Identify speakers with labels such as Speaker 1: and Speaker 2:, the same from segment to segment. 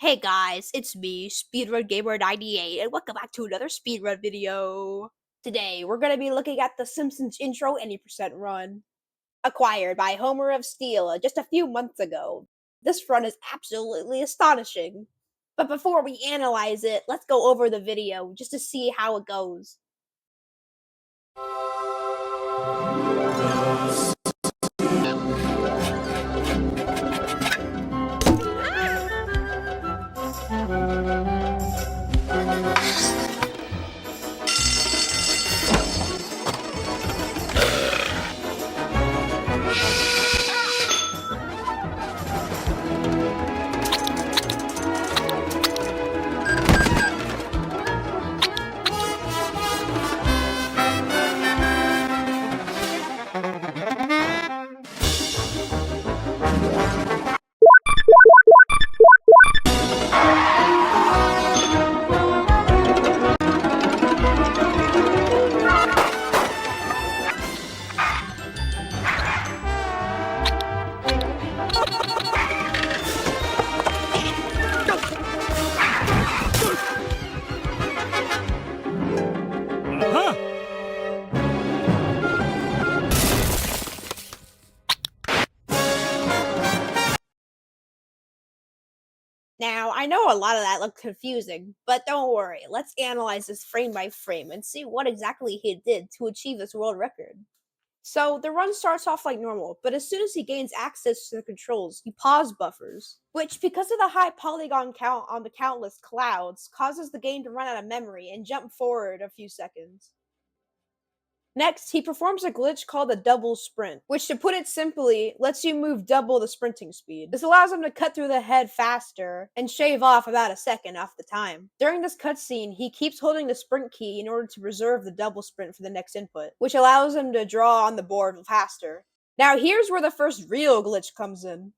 Speaker 1: Hey guys, it's me, Speedrun Gamer 98, and welcome back to another speedrun video. Today, we're gonna be looking at the Simpsons intro any percent run. Acquired by Homer of Steel just a few months ago. This run is absolutely astonishing. But before we analyze it, let's go over the video just to see how it goes. Now, I know a lot of that looked confusing, but don't worry, let's analyze this frame by frame and see what exactly he did to achieve this world record. So, the run starts off like normal, but as soon as he gains access to the controls, he pause buffers, which, because of the high polygon count on the countless clouds, causes the game to run out of memory and jump forward a few seconds. Next, he performs a glitch called a double sprint, which, to put it simply, lets you move double the sprinting speed. This allows him to cut through the head faster and shave off about a second off the time. During this cutscene, he keeps holding the sprint key in order to reserve the double sprint for the next input, which allows him to draw on the board faster. Now, here's where the first real glitch comes in.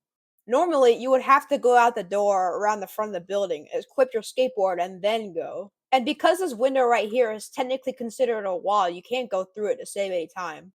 Speaker 1: Normally, you would have to go out the door around the front of the building, equip your skateboard, and then go. And because this window right here is technically considered a wall, you can't go through it to save any time.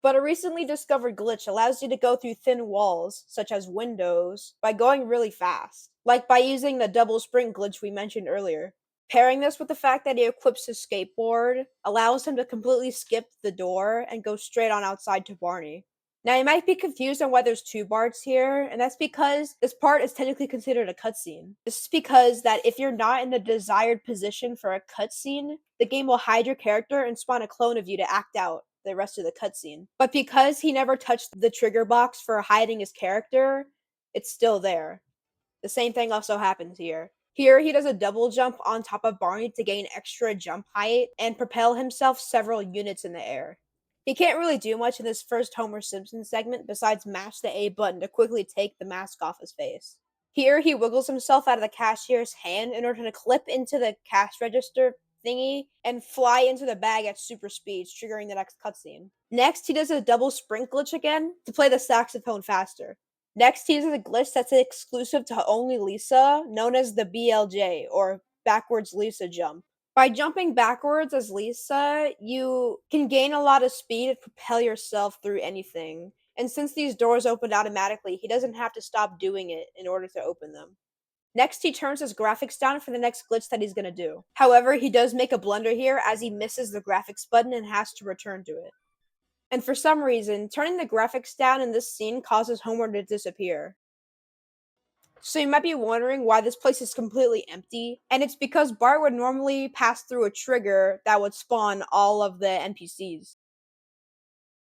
Speaker 1: But a recently discovered glitch allows you to go through thin walls, such as windows, by going really fast, like by using the double sprint glitch we mentioned earlier. Pairing this with the fact that he equips his skateboard allows him to completely skip the door and go straight on outside to Barney. Now, you might be confused on why there's two parts here, and that's because this part is technically considered a cutscene. This is because that if you're not in the desired position for a cutscene, the game will hide your character and spawn a clone of you to act out the rest of the cutscene. But because he never touched the trigger box for hiding his character, it's still there. The same thing also happens here. Here, he does a double jump on top of Barney to gain extra jump height and propel himself several units in the air. He can't really do much in this first Homer Simpson segment besides mash the A button to quickly take the mask off his face. Here, he wiggles himself out of the cashier's hand in order to clip into the cash register thingy and fly into the bag at super speeds, triggering the next cutscene. Next, he does a double sprint glitch again to play the saxophone faster. Next, he uses a glitch that's exclusive to only Lisa, known as the BLJ, or backwards Lisa jump. By jumping backwards as Lisa, you can gain a lot of speed and propel yourself through anything. And since these doors opened automatically, he doesn't have to stop doing it in order to open them. Next, he turns his graphics down for the next glitch that he's gonna do. However, he does make a blunder here as he misses the graphics button and has to return to it. And for some reason, turning the graphics down in this scene causes Homer to disappear. So you might be wondering why this place is completely empty, and it's because Bart would normally pass through a trigger that would spawn all of the NPCs.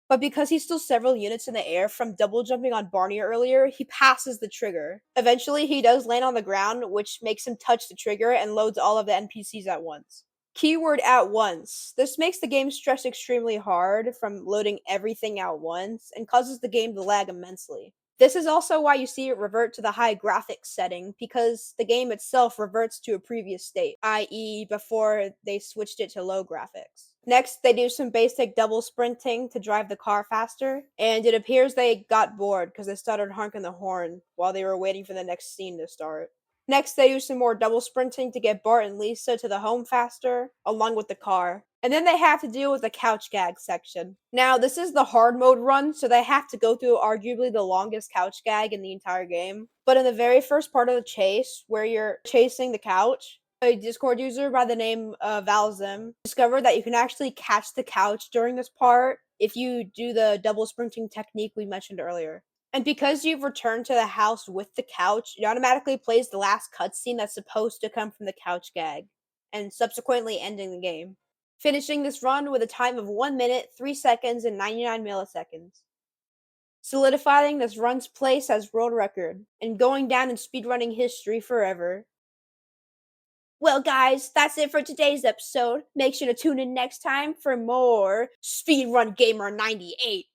Speaker 1: But because he's still several units in the air from double jumping on Barney earlier, he passes the trigger. Eventually, he does land on the ground, which makes him touch the trigger and loads all of the NPCs at once. Keyword at once. This makes the game stress extremely hard from loading everything at once and causes the game to lag immensely. This is also why you see it revert to the high graphics setting, because the game itself reverts to a previous state, i.e., before they switched it to low graphics. Next, they do some basic double sprinting to drive the car faster, and it appears they got bored because they started honking the horn while they were waiting for the next scene to start. Next, they do some more double sprinting to get Bart and Lisa to the home faster, along with the car. And then they have to deal with the couch gag section. Now, this is the hard mode run, so they have to go through arguably the longest couch gag in the entire game. But in the very first part of the chase, where you're chasing the couch, a Discord user by the name of Valzim discovered that you can actually catch the couch during this part if you do the double sprinting technique we mentioned earlier. And because you've returned to the house with the couch, it automatically plays the last cutscene that's supposed to come from the couch gag, and subsequently ending the game. Finishing this run with a time of 1 minute, 3 seconds, and 99 milliseconds. Solidifying this run's place as world record, and going down in speedrunning history forever. Well, guys, that's it for today's episode. Make sure to tune in next time for more Speedrun Gamer 98.